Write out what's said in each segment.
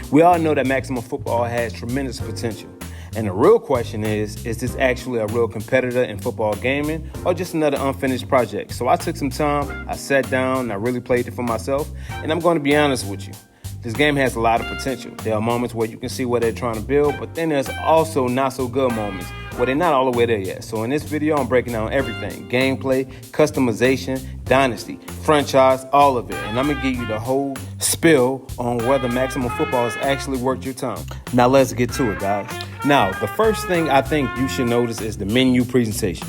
We all know that Maximum Football has tremendous potential. And the real question is this actually a real competitor in football gaming or just another unfinished project? So I took some time, I sat down, and I really played it for myself. And I'm going to be honest with you. This game has a lot of potential. There are moments where you can see what they're trying to build, but then there's also not so good moments where they're not all the way there yet. So in this video, I'm breaking down everything: gameplay, customization, dynasty, franchise, all of it. And I'm going to give you the whole spill on whether Maximum Football is actually worth your time. Now let's get to it, guys. Now, the first thing I think you should notice is the menu presentation.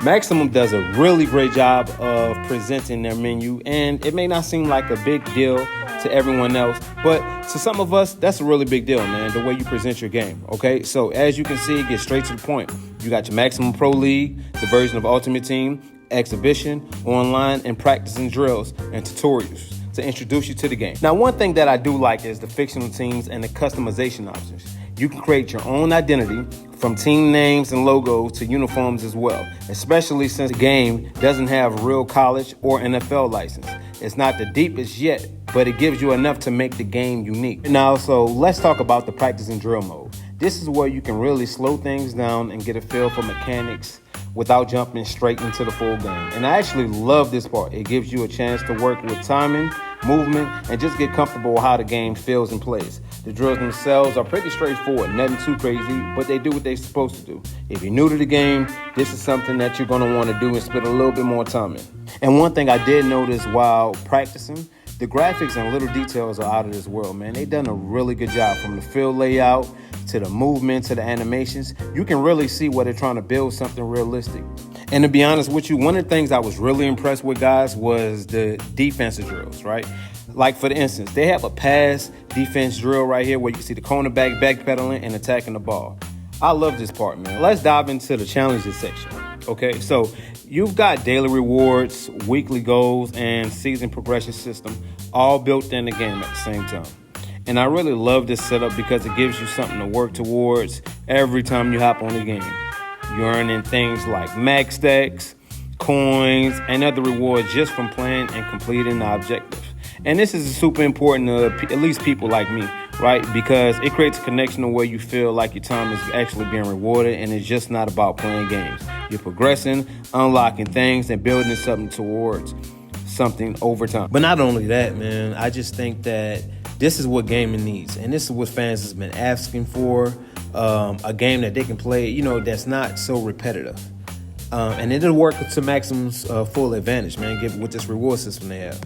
Maximum does a really great job of presenting their menu, and it may not seem like a big deal to everyone else, but to some of us, that's a really big deal, man, the way you present your game, okay? So as you can see, it gets straight to the point. You got your Maximum Pro League, the version of Ultimate Team, exhibition, online, and practicing drills and tutorials to introduce you to the game. Now, one thing that I do like is the fictional teams and the customization options. You can create your own identity, from team names and logos to uniforms as well, especially since the game doesn't have a real college or NFL license. It's not the deepest yet, but it gives you enough to make the game unique. Now, so let's talk about the practice and drill mode. This is where you can really slow things down and get a feel for mechanics without jumping straight into the full game. And I actually love this part. It gives you a chance to work with timing, movement, and just get comfortable with how the game feels and plays. The drills themselves are pretty straightforward, nothing too crazy, but they do what they're supposed to do. If you're new to the game, this is something that you're gonna wanna do and spend a little bit more time in. And one thing I did notice while practicing, the graphics and little details are out of this world, man. They've done a really good job, from the field layout to the movement to the animations. You can really see where they're trying to build something realistic. And to be honest with you, one of the things I was really impressed with, guys, was the defensive drills, right? Like, for instance, they have a pass defense drill right here where you can see the cornerback backpedaling and attacking the ball. I love this part, man. Let's dive into the challenges section. Okay, so you've got daily rewards, weekly goals, and season progression system all built in the game at the same time. And I really love this setup because it gives you something to work towards every time you hop on the game. You're earning things like max stacks, coins, and other rewards just from playing and completing the objectives. And this is super important to at least people like me, right? Because it creates a connection to where you feel like your time is actually being rewarded, and it's just not about playing games. You're progressing, unlocking things, and building something towards something over time. But not only that, man, I just think that this is what gaming needs, and this is what fans has been asking for, a game that they can play, you know, that's not so repetitive. And it'll work to Maximum's full advantage, man, with this reward system they have.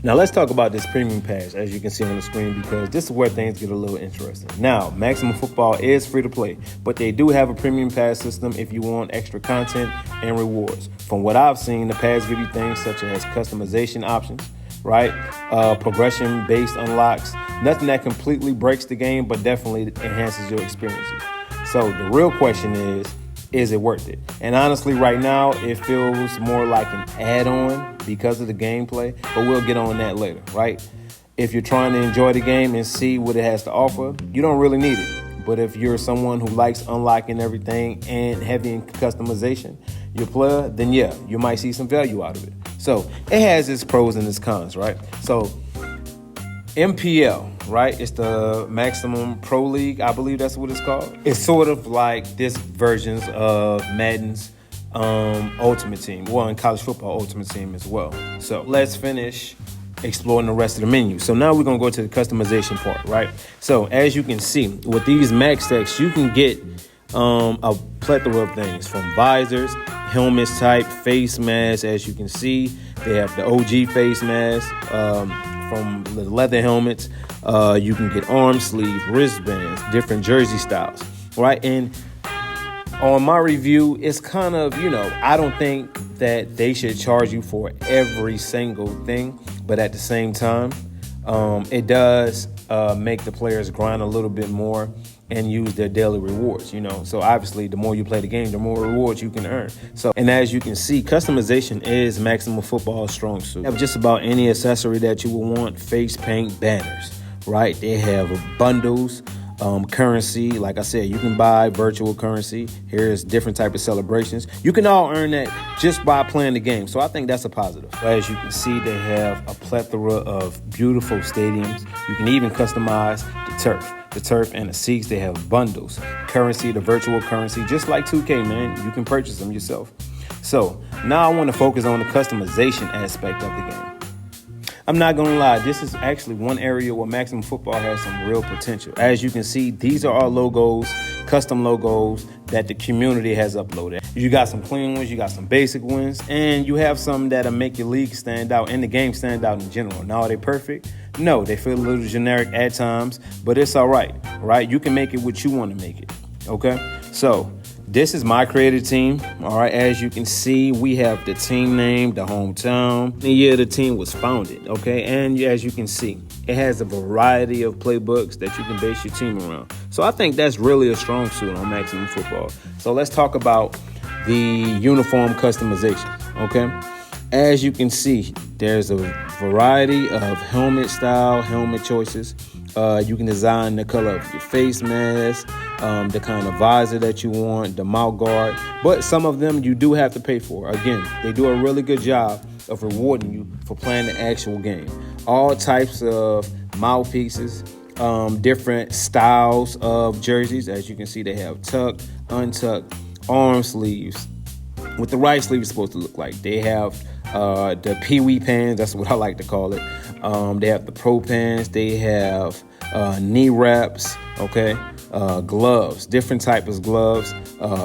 Now, let's talk about this premium pass, as you can see on the screen, because this is where things get a little interesting. Now, Maximum Football is free to play, but they do have a premium pass system if you want extra content and rewards. From what I've seen, the pass give you things such as customization options, right? Progression-based unlocks. Nothing that completely breaks the game, but definitely enhances your experiences. So the real question is it worth it? And honestly, right now, it feels more like an add-on because of the gameplay, but we'll get on that later, right? If you're trying to enjoy the game and see what it has to offer, you don't really need it. But if you're someone who likes unlocking everything and heavy in customization, your player, then yeah, you might see some value out of it. So it has its pros and its cons, right? So MPL, right? It's the Maximum Pro League. I believe that's what it's called. It's sort of like this versions of Madden's Ultimate Team, well, in college football Ultimate Team as well. So let's finish exploring the rest of the menu. So now we're going to go to the customization part, right? So as you can see, with these max stacks, you can get a plethora of things, from visors, helmets type, face masks. As you can see, they have the OG face mask, from the leather helmets. You can get arm sleeve, wristbands, different jersey styles, right? And on my review, it's kind of, I don't think that they should charge you for every single thing, but at the same time, it does make the players grind a little bit more and use their daily rewards, So obviously, the more you play the game, the more rewards you can earn. So, and as you can see, customization is Maximum Football's strong suit. They have just about any accessory that you would want: face paint, banners, right? They have bundles, currency. Like I said, you can buy virtual currency. Here's different type of celebrations. You can all earn that just by playing the game. So I think that's a positive. As you can see, they have a plethora of beautiful stadiums. You can even customize the turf and the seats. They have bundles, currency, the virtual currency, just like 2K, man. You can purchase them yourself. So now I want to focus on the customization aspect of the game. I'm not going to lie, this is actually one area where Maximum Football has some real potential. As you can see, these are our logos, custom logos that the community has uploaded. You got some clean ones, you got some basic ones, and you have some that'll make your league stand out and the game stand out in general. Now, are they perfect? No, they feel a little generic at times, but it's all right, right? You can make it what you want to make it, okay? So this is my creative team. All right, as you can see, we have the team name, the hometown, the year the team was founded. Okay, and as you can see, it has a variety of playbooks that you can base your team around. So I think that's really a strong suit on Maximum Football. So let's talk about the uniform customization. Okay, as you can see, there's a variety of helmet style, helmet choices. You can design the color of your face mask, the kind of visor that you want, the mouth guard. But some of them you do have to pay for. Again, they do a really good job of rewarding you for playing the actual game. All types of mouthpieces, different styles of jerseys. As you can see, they have tucked, untucked, arm sleeves. What the right sleeve is supposed to look like. They have the Pee-wee pants. That's what I like to call it. They have the pro pants. They have knee wraps. Okay. Gloves, different types of gloves,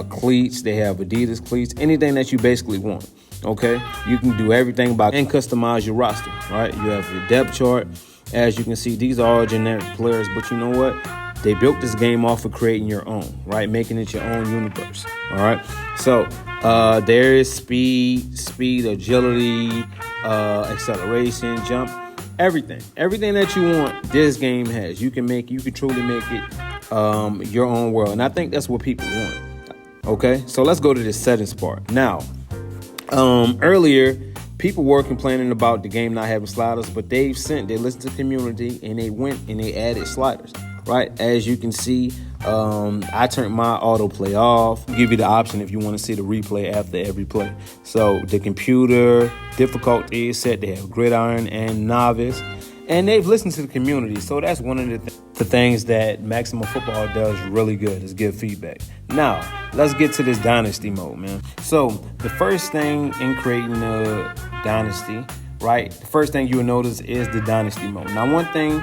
cleats. They have Adidas cleats, anything that you basically want. Okay. You can do everything and customize your roster, right? You have your depth chart. As you can see, these are all generic players, but you know what? They built this game off of creating your own, right? Making it your own universe. All right. So there is speed, agility, acceleration, jump, everything that you want. This game has. You can truly make it your own world, and I think that's what people want. Okay. So let's go to the settings part now. Earlier, people were complaining about the game not having sliders, but they listened to the community and they went and they added sliders. Right, as you can see, I turned my autoplay off. Give you the option if you want to see the replay after every play. So the computer difficulty is set. They have gridiron and novice, and they've listened to the community. So that's one of the things that Maximum Football does really good is give feedback. Now let's get to this dynasty mode, man. So the first thing in creating a dynasty, right? The first thing you'll notice is the dynasty mode. Now, one thing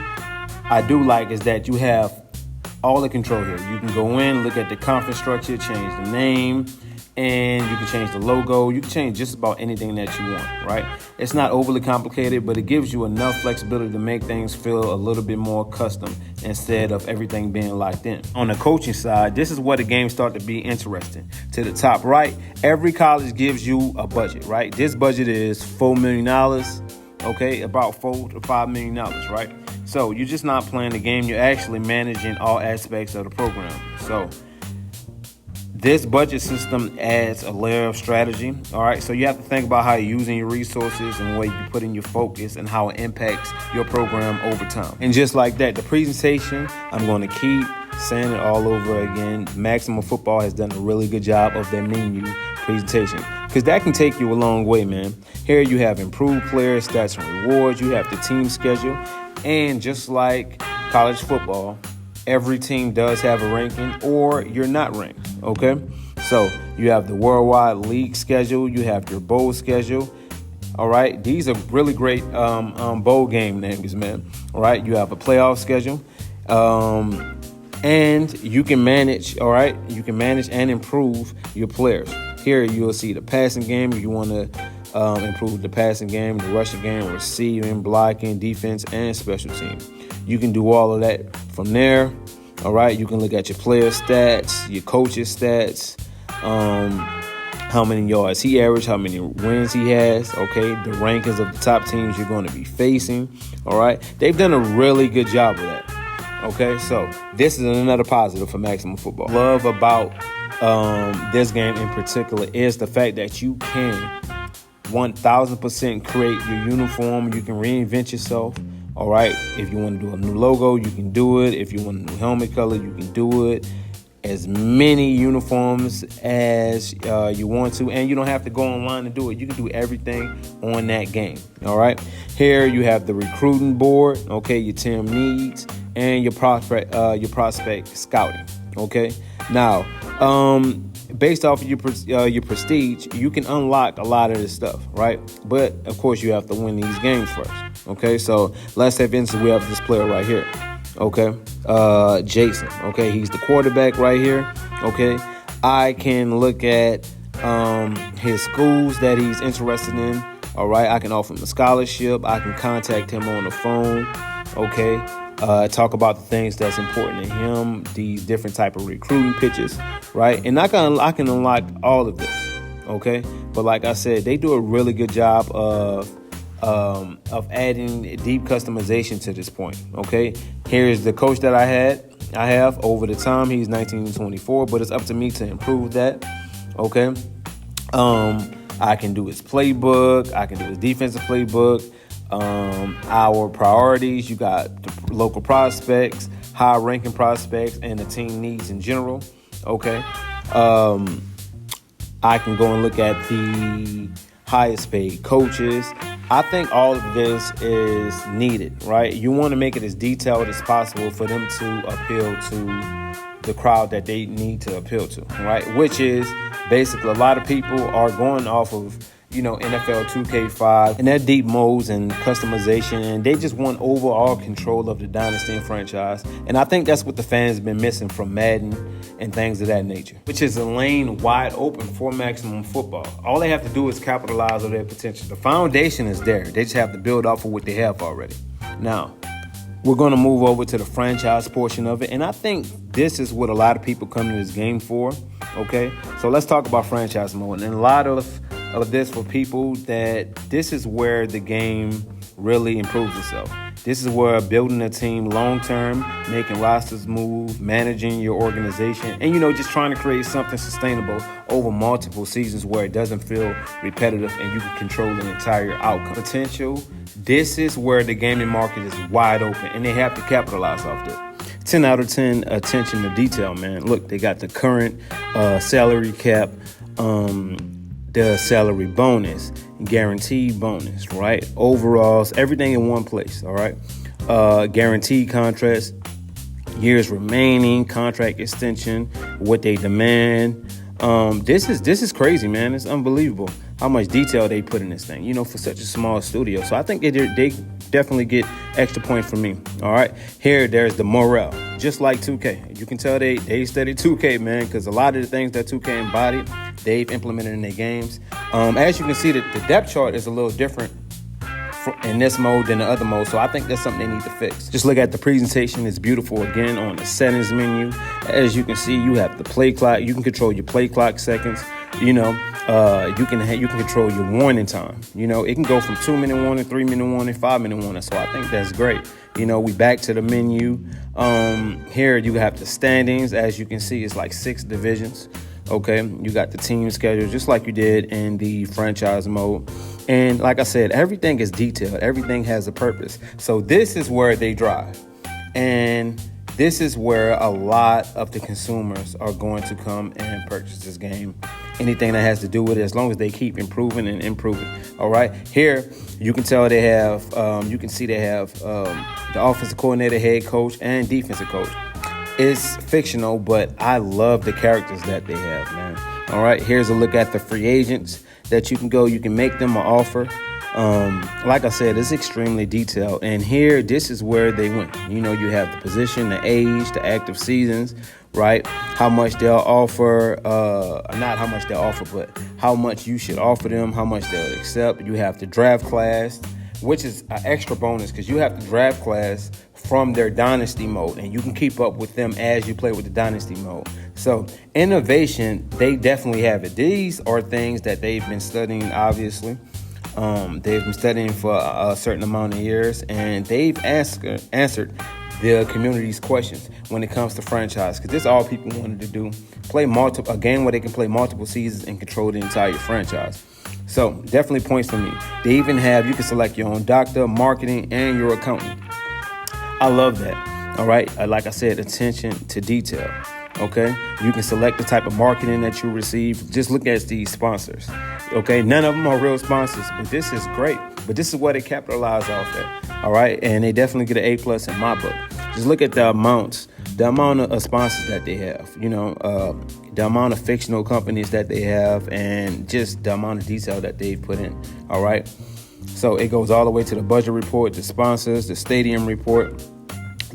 I do like is that you have all the control here. You can go in, look at the conference structure, change the name, and you can change the logo. You can change just about anything that you want, right? It's not overly complicated, but it gives you enough flexibility to make things feel a little bit more custom instead of everything being locked in. On the coaching side, this is where the game starts to be interesting. To the top right, every college gives you a budget, right? This budget is $4 million, okay? About $4 to $5 million, right? So you're just not playing the game. You're actually managing all aspects of the program. So this budget system adds a layer of strategy. All right. So you have to think about how you're using your resources and where you put in your focus and how it impacts your program over time. And just like that, the presentation, I'm going to keep saying it all over again. Maximum Football has done a really good job of their menu presentation, because that can take you a long way, man. Here you have improved player stats and rewards. You have the team schedule. And just like college football, every team does have a ranking, or you're not ranked, okay? So you have the worldwide league schedule. You have your bowl schedule. All right, these are really great bowl game names, man. All right, you have a playoff schedule. And you can manage, all right? You can manage and improve your players. Here you'll see the passing game if you want to improve the passing game, the rushing game, receiving, blocking, defense, and special team. You can do all of that from there. All right. You can look at your player stats, your coach's stats, how many yards he averaged, how many wins he has. Okay. The rankings of the top teams you're going to be facing. All right. They've done a really good job of that. Okay. So this is another positive for Maximum Football. Love about this game in particular is the fact that you can 1000% create your uniform. You can reinvent yourself. All right. If you want to do a new logo, you can do it. If you want a new helmet color, you can do it. As many uniforms as you want to, and you don't have to go online to do it. You can do everything on that game. All right. Here you have the recruiting board. Okay, your team needs and your prospect scouting. Okay. Now, based off of your prestige, you can unlock a lot of this stuff, right? But of course, you have to win these games first. Okay. So let's say, for instance, we have this player right here. Okay. Jason. Okay. He's the quarterback right here. Okay. I can look at his schools that he's interested in. All right. I can offer him a scholarship. I can contact him on the phone. Okay. Talk about the things that's important to him, these different type of recruiting pitches, right? And I can unlock all of this. Okay. But like I said, they do a really good job of adding deep customization to this point. Okay, here's the coach that I have over the time. He's 1924, but it's up to me to improve that. Okay, I can do his playbook. I can do his defensive playbook. Our priorities. You got the local prospects, high-ranking prospects, and the team needs in general. Okay, I can go and look at the highest paid coaches. I think all of this is needed, right? You want to make it as detailed as possible for them to appeal to the crowd that they need to appeal to, right? Which is basically a lot of people are going off of, NFL 2K5 and their deep modes and customization, and they just want overall control of the dynasty and franchise. And I think that's what the fans have been missing from Madden and things of that nature, which is a lane wide open for maximum football. All they have to do is capitalize on their potential. The foundation is there. They just have to build off of what they have already. Now, we're going to move over to the franchise portion of it, and I think this is what a lot of people come to this game for. Okay, so let's talk about franchise mode. And a lot of this for people that this is where the game really improves itself. This is where building a team long-term, making rosters move, managing your organization, and, just trying to create something sustainable over multiple seasons where it doesn't feel repetitive and you can control the entire outcome. Potential, this is where the gaming market is wide open, and they have to capitalize off that. 10 out of 10 attention to detail, man. Look, they got the current salary cap, the salary bonus, guaranteed bonus, right? Overalls, everything in one place, all right? Guaranteed contracts, years remaining, contract extension, what they demand. This is crazy, man. It's unbelievable how much detail they put in this thing, for such a small studio. So I think they definitely get extra points from me. All right. Here, there's the morale, just like 2K. You can tell they study 2K, man, because a lot of the things that 2K embodied, they've implemented in their games. As you can see, the depth chart is a little different in this mode than the other mode. So I think that's something they need to fix. Just look at the presentation. It's beautiful again on the settings menu. As you can see, you have the play clock. You can control your play clock seconds. You can control your warning time. It can go from 2-minute warning, 3-minute warning, 5-minute warning. So I think that's great. We back to the menu. Here you have the standings. As you can see, it's like 6 divisions. Okay, you got the team schedule just like you did in the franchise mode. And like I said, everything is detailed. Everything has a purpose. So this is where they drive. And this is where a lot of the consumers are going to come and purchase this game. Anything that has to do with it, as long as they keep improving and improving. All right. Here, you can tell they have, the offensive coordinator, head coach, and defensive coach. It's fictional, but I love the characters that they have, man. All right, here's a look at the free agents that you can make them an offer. Like I said, it's extremely detailed. And here, this is where they went. You have the position, the age, the active seasons, right? How much they'll offer, not how much they'll offer, but how much you should offer them, how much they'll accept. You have the draft class, which is an extra bonus because you have the draft class from their dynasty mode, and you can keep up with them as you play with the dynasty mode. So innovation, they definitely have it. These are things that they've been studying, obviously. They've been studying for a certain amount of years, and they've answered the community's questions when it comes to franchise, because this is all people wanted to do, play a game where they can play multiple seasons and control the entire franchise. So definitely points for me. They even have, you can select your own doctor, marketing, and your accountant. I love that. All right. Like I said, attention to detail. Okay. You can select the type of marketing that you receive. Just look at these sponsors. Okay. None of them are real sponsors, but this is great. But this is what they capitalize off at. All right. And they definitely get an A+ in my book. Just look at the amount of sponsors that they have, the amount of fictional companies that they have, and just the amount of detail that they put in. All right. So it goes all the way to the budget report, the sponsors, the stadium report,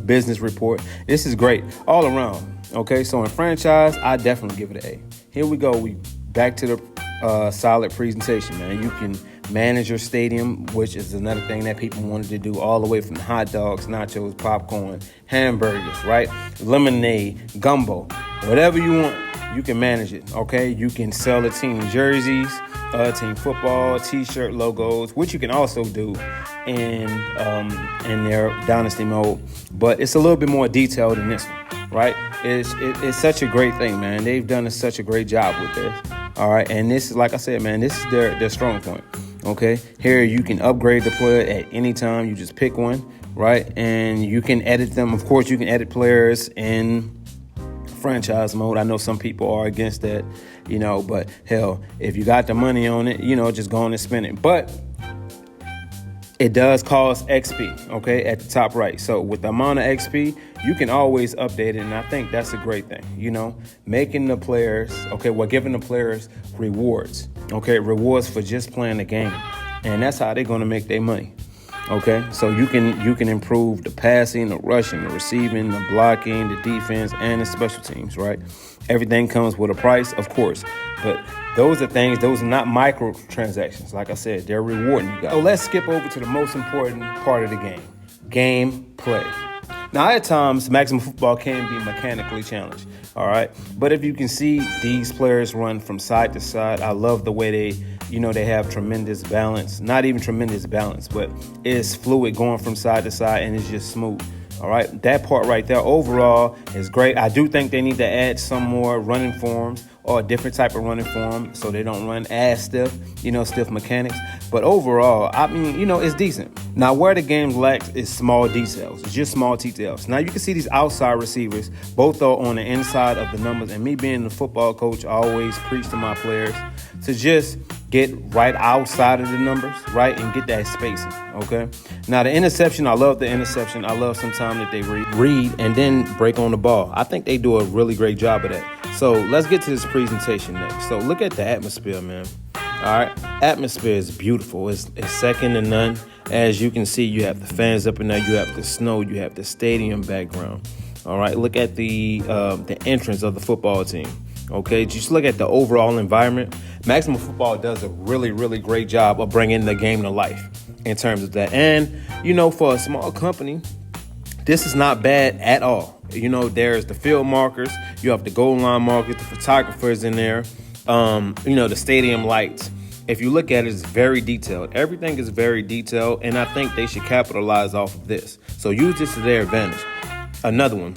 business report. This is great all around. Okay. So in franchise, I definitely give it an A. Here we go. We back to the solid presentation, man. You can manage your stadium, which is another thing that people wanted to do, all the way from hot dogs, nachos, popcorn, hamburgers, right? Lemonade, gumbo, whatever you want, you can manage it, okay? You can sell the team jerseys, team football, t-shirt logos, which you can also do in their dynasty mode, but it's a little bit more detailed than this one, right? It's such a great thing, man. They've done such a great job with this, all right? And this is, like I said, man, this is their strong point. Okay, here you can upgrade the player at any time. You just pick one, right? And you can edit them. Of course, you can edit players in franchise mode. I know some people are against that, but hell, if you got the money on it, just go on and spend it. But it does cost XP, okay, at the top right. So with the amount of XP, you can always update it. And I think that's a great thing, making the players, giving the players rewards, rewards for just playing the game. And that's how they're going to make their money. Okay, so you can improve the passing, the rushing, the receiving, the blocking, the defense, and the special teams, right? Everything comes with a price, of course, but those are not microtransactions. Like I said, they're rewarding you guys. So let's skip over to the most important part of the game play. Now, at times, maximum football can be mechanically challenged, all right? But if you can see these players run from side to side, I love the way they have tremendous balance. Not even tremendous balance, but it's fluid going from side to side, and it's just smooth. All right, that part right there overall is great. I do think they need to add some more running forms or a different type of running form so they don't run as stiff, stiff mechanics. But overall, it's decent. Now, where the game lacks is small details. It's just small details. Now, you can see these outside receivers, both are on the inside of the numbers. And me being the football coach, I always preach to my players to just get right outside of the numbers, right, and get that spacing, okay? Now, the interception, I love the interception. I love sometimes that they read and then break on the ball. I think they do a really great job of that. So let's get to this presentation next. So look at the atmosphere, man. All right, atmosphere is beautiful. It's second to none. As you can see, you have the fans up in there. You have the snow. You have the stadium background. All right, look at the entrance of the football team. Okay, just look at the overall environment. Maximum Football does a really, really great job of bringing the game to life in terms of that. And, for a small company, this is not bad at all. There's the field markers. You have the goal line markers, the photographers in there, the stadium lights. If you look at it, it's very detailed. Everything is very detailed, and I think they should capitalize off of this. So use this to their advantage. Another one.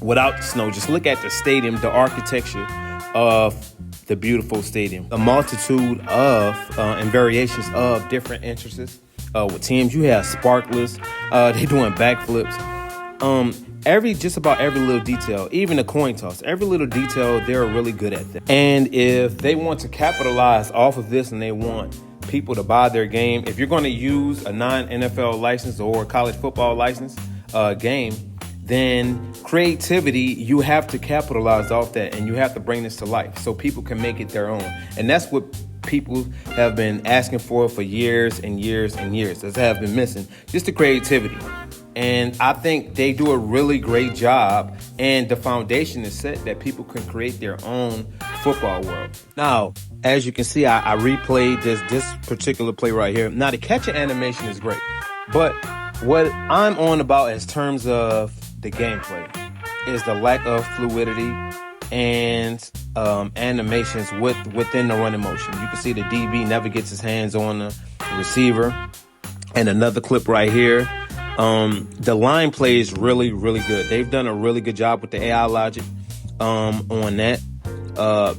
Without the snow, just look at the stadium, the architecture of the beautiful stadium. A multitude of and variations of different entrances with teams. You have sparklers. They doing backflips. Just about every little detail, even the coin toss, every little detail, they're really good at that. And if they want to capitalize off of this and they want people to buy their game, if you're going to use a non-NFL license or a college football license game, then creativity, you have to capitalize off that, and you have to bring this to life so people can make it their own. And that's what people have been asking for years and years and years. That have been missing, just the creativity. And I think they do a really great job, and the foundation is set that people can create their own football world. Now, as you can see, I replayed this particular play right here. Now, the catching animation is great, but what I'm on about in terms of the gameplay is the lack of fluidity and animations within the running motion. You can see the DB never gets his hands on the receiver. And another clip right here. The line play is really, really good. They've done a really good job with the AI logic on that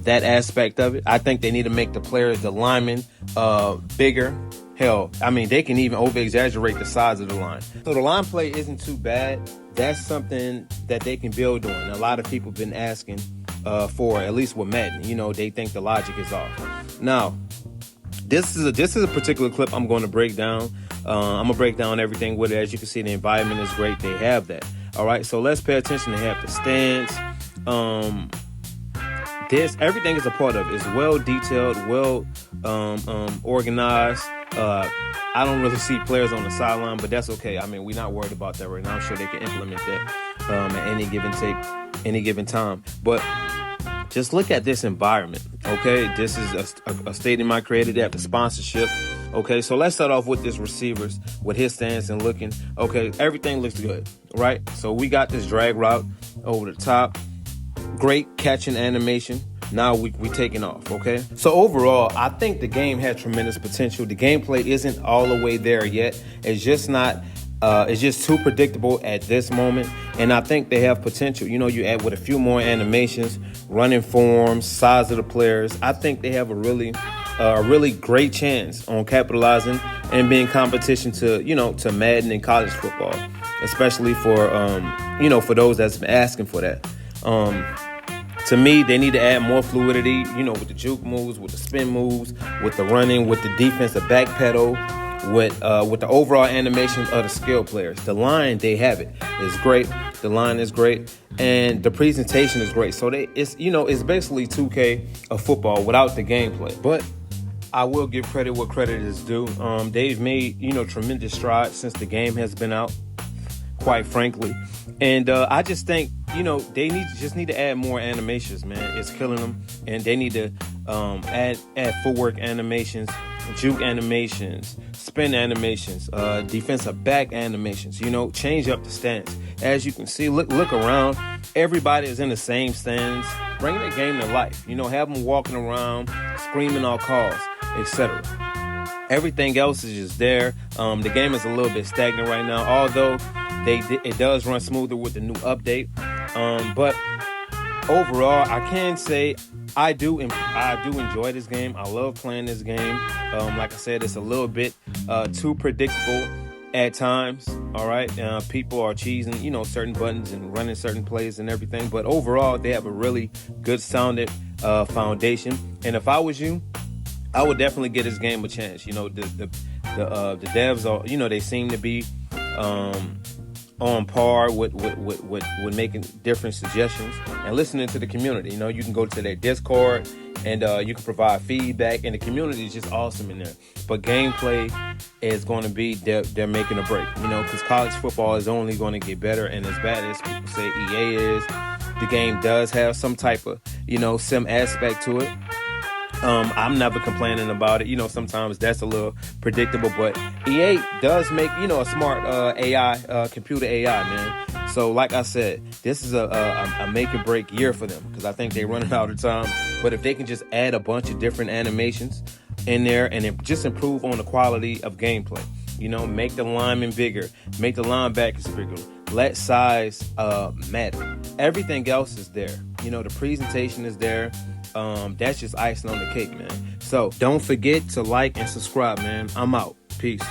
aspect of it. I think they need to make the players, the linemen, bigger Hell, I mean, they can even over-exaggerate the size of the line. So the line play isn't too bad. That's something that they can build on. A lot of people have been asking for, at least with Madden. They think the logic is off. Now, this is a particular clip I'm going to break down. I'm going to break down everything with it. As you can see, the environment is great. They have that. All right, so let's pay attention. They have the stance. Everything is a part of it. It's well detailed, well organized. I don't really see players on the sideline, but that's okay. I mean, we're not worried about that right now. I'm sure they can implement that at any given time. But just look at this environment, okay? This is a stadium I created. They have the sponsorship, okay? So let's start off with this receivers, with his stance and looking. Okay, everything looks good, right? So we got this drag route over the top. Great catching animation. Now we taking off, okay? So overall, I think the game has tremendous potential. The gameplay isn't all the way there yet. It's just not. It's just too predictable at this moment, and I think they have potential. You add with a few more animations, running forms, size of the players. I think they have a really great chance on capitalizing and being competition to Madden and college football, especially for those that's been asking for that. To me, they need to add more fluidity, with the juke moves, with the spin moves, with the running, with the defensive back pedal, with the overall animation of the skill players. The line, they have it. It's great. The line is great, and the presentation is great. So it's basically 2K of football without the gameplay. But I will give credit where credit is due. They've made tremendous strides since the game has been out, quite frankly. And I just think they need to add more animations, man. It's killing them, and they need to add footwork animations, juke animations, spin animations, defensive back animations. Change up the stance. As you can see, look around. Everybody is in the same stance. Bring the game to life. Have them walking around, screaming all calls, etc. Everything else is just there. The game is a little bit stagnant right now, although it does run smoother with the new update. But overall, I can say I do enjoy this game. I love playing this game. Like I said, it's a little bit too predictable at times. All right, people are cheesing, certain buttons and running certain plays and everything. But overall, they have a really good sounded foundation. And if I was you, I would definitely give this game a chance. The devs are, they seem to be on par with making different suggestions and listening to the community. You can go to their Discord and you can provide feedback, and the community is just awesome in there. But gameplay is going to be they're making a break, because college football is only going to get better. And as bad as people say EA is, the game does have some type of sim aspect to it. I'm never complaining about it. Sometimes that's a little predictable, but EA does make, a smart AI, computer AI, man. So like I said, this is a make or break year for them, because I think they're running out of time. But if they can just add a bunch of different animations in there and just improve on the quality of gameplay, make the linemen bigger, make the linebackers bigger, let size matter. Everything else is there. The presentation is there. That's just icing on the cake, man. So don't forget to like and subscribe, man. I'm out. Peace.